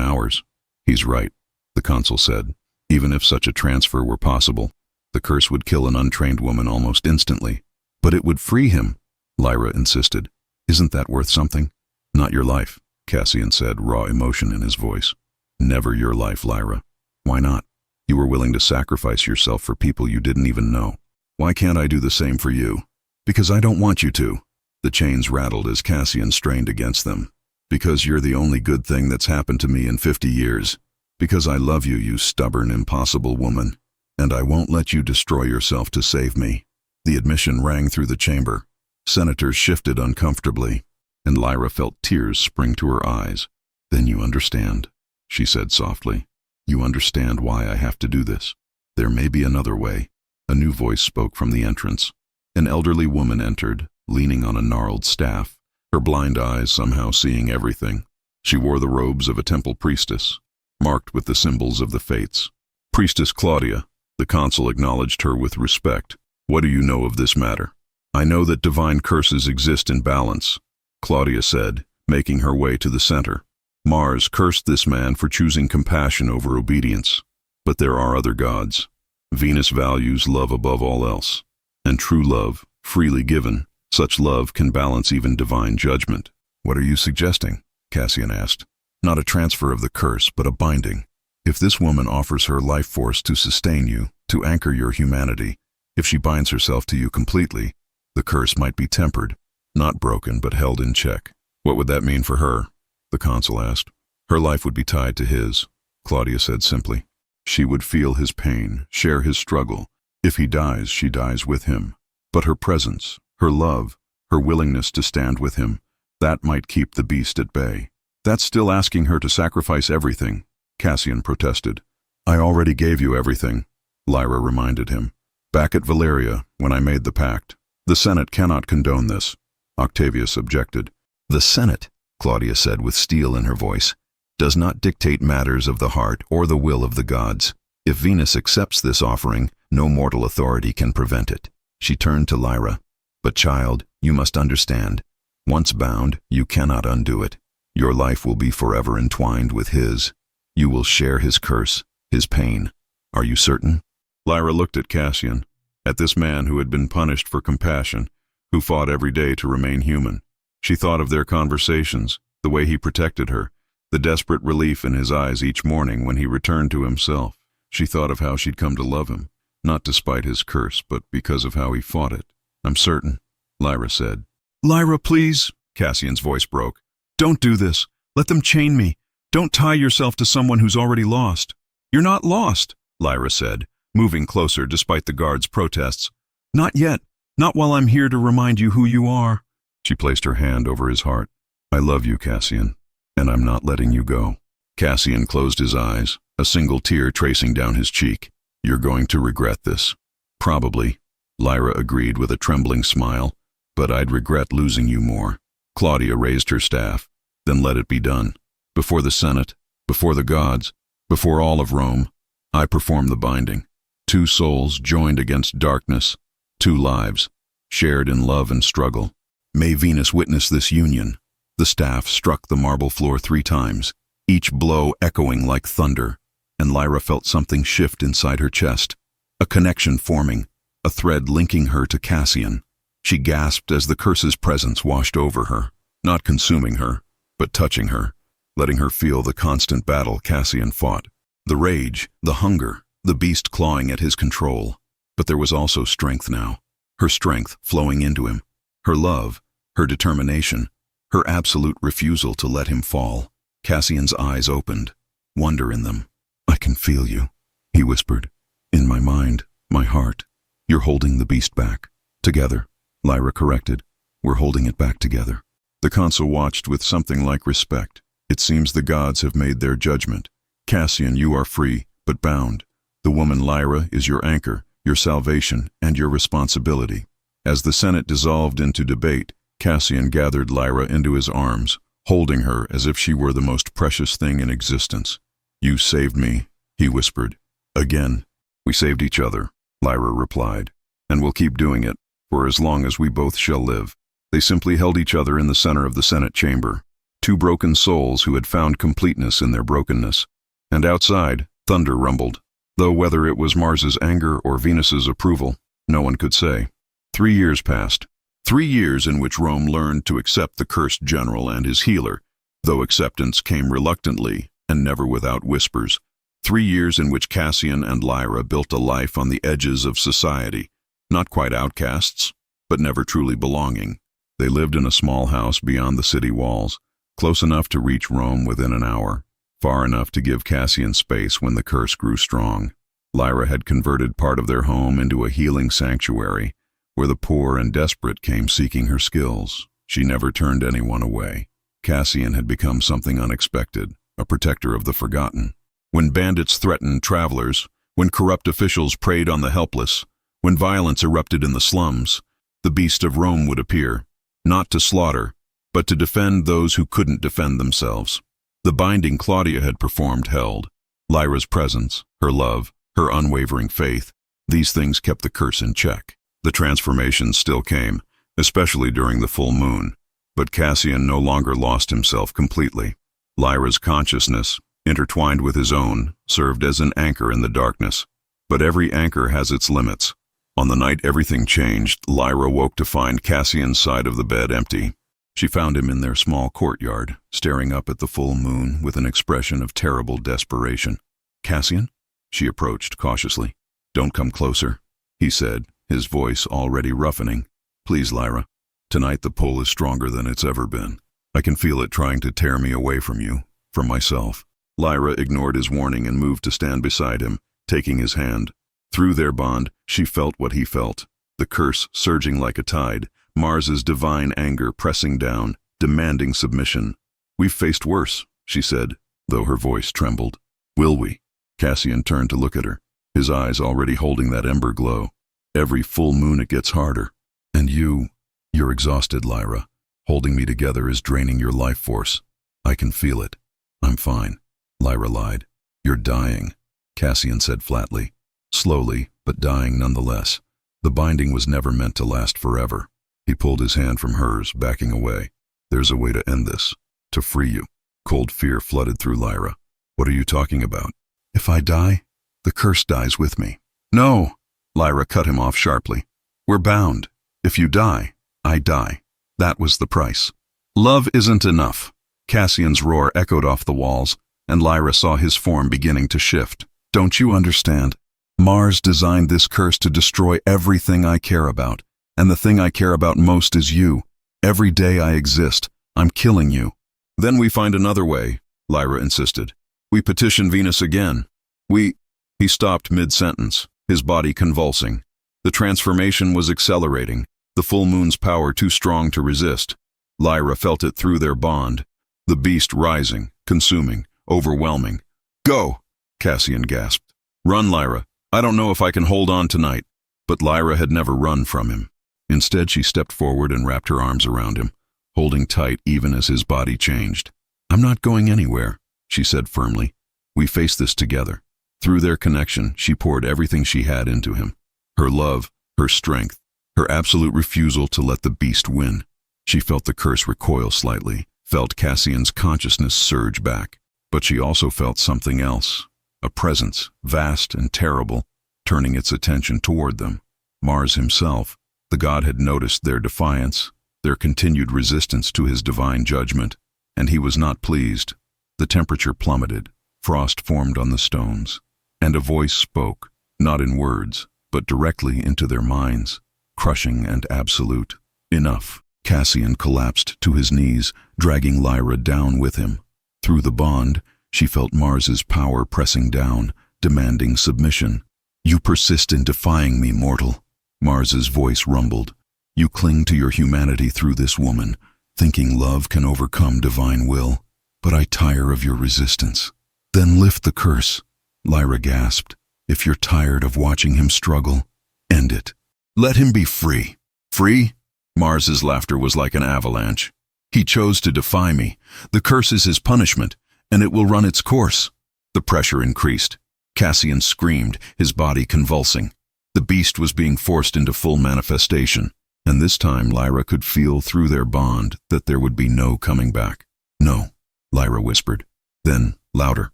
hours. He's right, the consul said. Even if such a transfer were possible, the curse would kill an untrained woman almost instantly. But it would free him, Lyra insisted. Isn't that worth something? Not your life, Cassian said, raw emotion in his voice. Never your life, Lyra. Why not? You were willing to sacrifice yourself for people you didn't even know. Why can't I do the same for you? Because I don't want you to. The chains rattled as Cassian strained against them. Because you're the only good thing that's happened to me in 50 years. Because I love you, you stubborn, impossible woman. And I won't let you destroy yourself to save me. The admission rang through the chamber. Senators shifted uncomfortably, and Lyra felt tears spring to her eyes. Then you understand, she said softly. You understand why I have to do this. There may be another way. A new voice spoke from the entrance. An elderly woman entered, leaning on a gnarled staff, her blind eyes somehow seeing everything. She wore the robes of a temple priestess, marked with the symbols of the fates. Priestess Claudia, the consul acknowledged her with respect. What do you know of this matter? I know that divine curses exist in balance, Claudia said, making her way to the center. Mars cursed this man for choosing compassion over obedience. But there are other gods. Venus values love above all else. And true love, freely given, such love can balance even divine judgment. What are you suggesting? Cassian asked. Not a transfer of the curse, but a binding. If this woman offers her life force to sustain you, to anchor your humanity, if she binds herself to you completely, the curse might be tempered, not broken but held in check. What would that mean for her? The consul asked. Her life would be tied to his, Claudia said simply. She would feel his pain, share his struggle. If he dies, she dies with him. But her presence, her love, her willingness to stand with him, that might keep the beast at bay. That's still asking her to sacrifice everything, Cassian protested. I already gave you everything, Lyra reminded him. Back at Valeria, when I made the pact. The Senate cannot condone this, Octavius objected. The Senate, Claudia said with steel in her voice, does not dictate matters of the heart or the will of the gods. If Venus accepts this offering, no mortal authority can prevent it. She turned to Lyra. But child, you must understand. Once bound, you cannot undo it. Your life will be forever entwined with his. You will share his curse, his pain. Are you certain? Lyra looked at Cassian, at this man who had been punished for compassion, who fought every day to remain human. She thought of their conversations, the way he protected her, the desperate relief in his eyes each morning when he returned to himself. She thought of how she'd come to love him, not despite his curse, but because of how he fought it. I'm certain, Lyra said. Lyra, please, Cassian's voice broke. Don't do this. Let them chain me. Don't tie yourself to someone who's already lost. You're not lost, Lyra said, moving closer despite the guard's protests. Not yet. Not while I'm here to remind you who you are. She placed her hand over his heart. I love you, Cassian, and I'm not letting you go. Cassian closed his eyes, a single tear tracing down his cheek. You're going to regret this. Probably, Lyra agreed with a trembling smile, but I'd regret losing you more. Claudia raised her staff. Then let it be done. Before the Senate, before the gods, before all of Rome, I perform the binding. 2 souls joined against darkness, 2 lives, shared in love and struggle. May Venus witness this union. The staff struck the marble floor 3 times, each blow echoing like thunder, and Lyra felt something shift inside her chest, a connection forming, a thread linking her to Cassian. She gasped as the curse's presence washed over her, not consuming her, but touching her, letting her feel the constant battle Cassian fought. The rage, the hunger, the beast clawing at his control. But there was also strength now, her strength flowing into him, her love, her determination, her absolute refusal to let him fall. Cassian's eyes opened, wonder in them. I can feel you, he whispered. In my mind, my heart. You're holding the beast back. Together, Lyra corrected. We're holding it back together. The consul watched with something like respect. It seems the gods have made their judgment. Cassian, you are free, but bound. The woman Lyra is your anchor, your salvation, and your responsibility. As the Senate dissolved into debate, Cassian gathered Lyra into his arms, holding her as if she were the most precious thing in existence. You saved me, he whispered. Again, we saved each other, Lyra replied, "and we'll keep doing it, for as long as we both shall live." They simply held each other in the center of the Senate chamber, two broken souls who had found completeness in their brokenness. And outside, thunder rumbled, though whether it was Mars's anger or Venus's approval, no one could say. 3 years passed. 3 years in which Rome learned to accept the cursed general and his healer, though acceptance came reluctantly and never without whispers. 3 years in which Cassian and Lyra built a life on the edges of society, not quite outcasts, but never truly belonging. They lived in a small house beyond the city walls, close enough to reach Rome within an hour, far enough to give Cassian space when the curse grew strong. Lyra had converted part of their home into a healing sanctuary, where the poor and desperate came seeking her skills. She never turned anyone away. Cassian had become something unexpected, a protector of the forgotten. When bandits threatened travelers, when corrupt officials preyed on the helpless, when violence erupted in the slums, the beast of Rome would appear, not to slaughter, but to defend those who couldn't defend themselves. The binding Claudia had performed held. Lyra's presence, her love, her unwavering faith, these things kept the curse in check. The transformation still came, especially during the full moon, but Cassian no longer lost himself completely. Lyra's consciousness, intertwined with his own, served as an anchor in the darkness. But every anchor has its limits. On the night everything changed, Lyra woke to find Cassian's side of the bed empty. She found him in their small courtyard, staring up at the full moon with an expression of terrible desperation. "Cassian?" She approached cautiously. "Don't come closer," he said, his voice already roughening. "Please, Lyra. Tonight the pull is stronger than it's ever been. I can feel it trying to tear me away from you, from myself." Lyra ignored his warning and moved to stand beside him, taking his hand. Through their bond, she felt what he felt, the curse surging like a tide, Mars's divine anger pressing down, demanding submission. "We've faced worse," she said, though her voice trembled. "Will we?" Cassian turned to look at her, his eyes already holding that ember glow. "Every full moon it gets harder. And you're exhausted, Lyra. Holding me together is draining your life force. I can feel it." "I'm fine," Lyra lied. "You're dying," Cassian said flatly. "Slowly, but dying nonetheless. The binding was never meant to last forever." He pulled his hand from hers, backing away. "There's a way to end this, to free you." Cold fear flooded through Lyra. "What are you talking about?" "If I die, the curse dies with me." "No!" Lyra cut him off sharply. "We're bound. If you die, I die. That was the price." "Love isn't enough." Cassian's roar echoed off the walls, and Lyra saw his form beginning to shift. "Don't you understand? Mars designed this curse to destroy everything I care about, and the thing I care about most is you. Every day I exist, I'm killing you." "Then we find another way," Lyra insisted. "We petition Venus again. He stopped mid-sentence, his body convulsing. The transformation was accelerating, the full moon's power too strong to resist. Lyra felt it through their bond, the beast rising, consuming, overwhelming. "Go!" Cassian gasped. "Run, Lyra. I don't know if I can hold on tonight." But Lyra had never run from him. Instead, she stepped forward and wrapped her arms around him, holding tight even as his body changed. "I'm not going anywhere," she said firmly. "We face this together." Through their connection, she poured everything she had into him. Her love, her strength, her absolute refusal to let the beast win. She felt the curse recoil slightly, felt Cassian's consciousness surge back. But she also felt something else, a presence, vast and terrible, turning its attention toward them. Mars himself. The god had noticed their defiance, their continued resistance to his divine judgment, and he was not pleased. The temperature plummeted, frost formed on the stones, and a voice spoke, not in words, but directly into their minds, crushing and absolute. "Enough." Cassian collapsed to his knees, dragging Lyra down with him. Through the bond, she felt Mars's power pressing down, demanding submission. "You persist in defying me, mortal." Mars's voice rumbled. "You cling to your humanity through this woman, thinking love can overcome divine will. But I tire of your resistance." "Then lift the curse," Lyra gasped. "If you're tired of watching him struggle, end it. Let him be free." "Free?" Mars's laughter was like an avalanche. "He chose to defy me. The curse is his punishment, and it will run its course." The pressure increased. Cassian screamed, his body convulsing. The beast was being forced into full manifestation, and this time Lyra could feel through their bond that there would be no coming back. "No," Lyra whispered. Then, louder,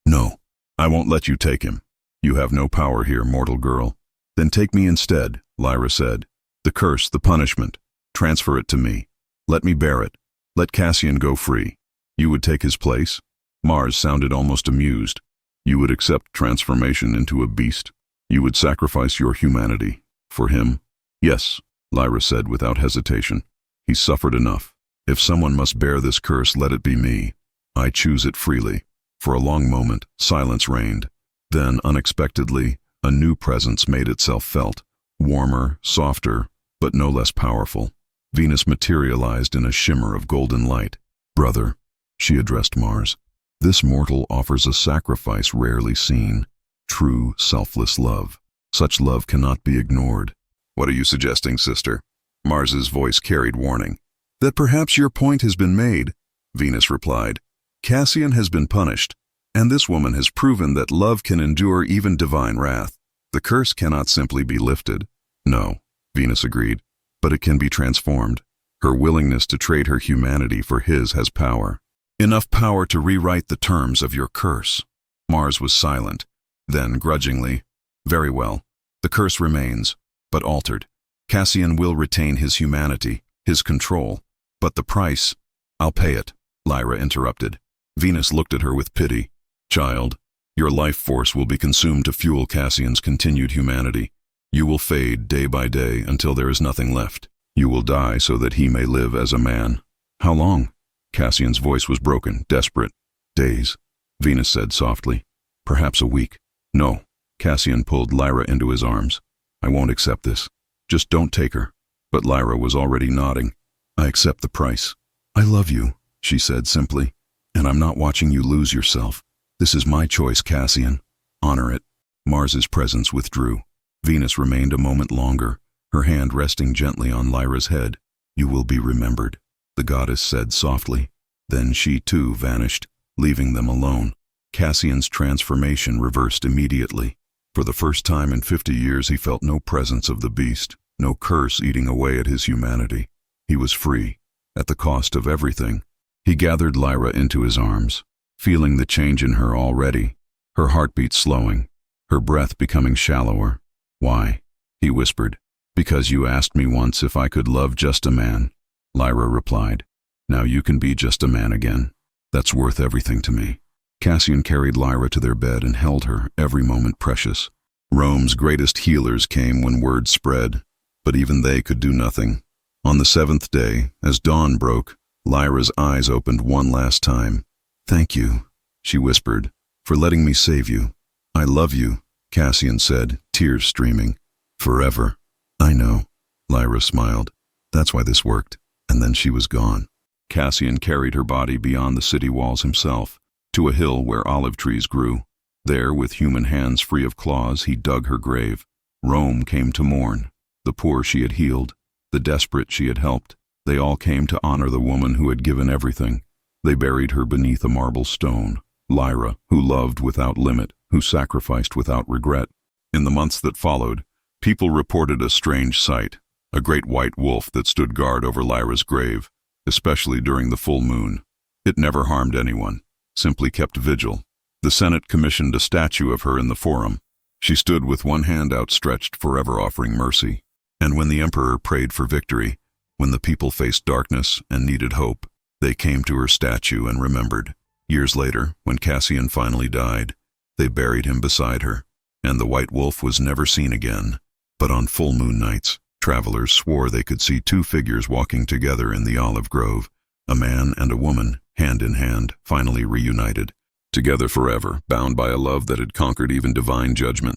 "No, I won't let you take him. You have no power here, mortal girl." "Then take me instead," Lyra said. "The curse, the punishment. Transfer it to me. Let me bear it. Let Cassian go free." "You would take his place?" Mars sounded almost amused. "You would accept transformation into a beast? You would sacrifice your humanity for him?" "Yes," Lyra said without hesitation. "He's suffered enough. If someone must bear this curse, let it be me. I choose it freely." For a long moment, silence reigned. Then, unexpectedly, a new presence made itself felt, warmer, softer, but no less powerful. Venus materialized in a shimmer of golden light. "Brother," she addressed Mars, "this mortal offers a sacrifice rarely seen. True, selfless love. Such love cannot be ignored." "What are you suggesting, sister?" Mars's voice carried warning. "That perhaps your point has been made," Venus replied. "Cassian has been punished, and this woman has proven that love can endure even divine wrath. The curse cannot simply be lifted." "No," Venus agreed, "but it can be transformed. Her willingness to trade her humanity for his has power. Enough power to rewrite the terms of your curse." Mars was silent. Then, grudgingly, "Very well. The curse remains, but altered. Cassian will retain his humanity, his control. But the price—" "I'll pay it," Lyra interrupted. Venus looked at her with pity. "Child, your life force will be consumed to fuel Cassian's continued humanity. You will fade day by day until there is nothing left. You will die so that he may live as a man." "How long?" Cassian's voice was broken, desperate. "Days," Venus said softly. "Perhaps a week." "No." Cassian pulled Lyra into his arms. "I won't accept this. Just don't take her." But Lyra was already nodding. "I accept the price." "I love you," she said simply, "and I'm not watching you lose yourself. This is my choice, Cassian. Honor it." Mars's presence withdrew. Venus remained a moment longer, her hand resting gently on Lyra's head. "You will be remembered," the goddess said softly. Then she too vanished, leaving them alone. Cassian's transformation reversed immediately. For the first time in 50 years he felt no presence of the beast, no curse eating away at his humanity. He was free, at the cost of everything. He gathered Lyra into his arms, feeling the change in her already, her heartbeat slowing, her breath becoming shallower. "Why?" he whispered. "Because you asked me once if I could love just a man," Lyra replied. "Now you can be just a man again. That's worth everything to me." Cassian carried Lyra to their bed and held her, every moment precious. Rome's greatest healers came when word spread, but even they could do nothing. On the 7th day, as dawn broke, Lyra's eyes opened one last time. "Thank you," she whispered, "for letting me save you." "I love you," Cassian said, tears streaming. "Forever." "I know," Lyra smiled. "That's why this worked." And then she was gone. Cassian carried her body beyond the city walls himself, to a hill where olive trees grew. There, with human hands free of claws, he dug her grave. Rome came to mourn. The poor she had healed, the desperate she had helped, they all came to honor the woman who had given everything. They buried her beneath a marble stone. Lyra, who loved without limit, who sacrificed without regret. In the months that followed, people reported a strange sight, a great white wolf that stood guard over Lyra's grave, especially during the full moon. It never harmed anyone, simply kept vigil. The Senate commissioned a statue of her in the Forum. She stood with one hand outstretched, forever offering mercy. And when the emperor prayed for victory, when the people faced darkness and needed hope, they came to her statue and remembered. Years later, when Cassian finally died, they buried him beside her, and the white wolf was never seen again. But on full moon nights, travelers swore they could see two figures walking together in the olive grove, a man and a woman, hand in hand, finally reunited, together forever, bound by a love that had conquered even divine judgment.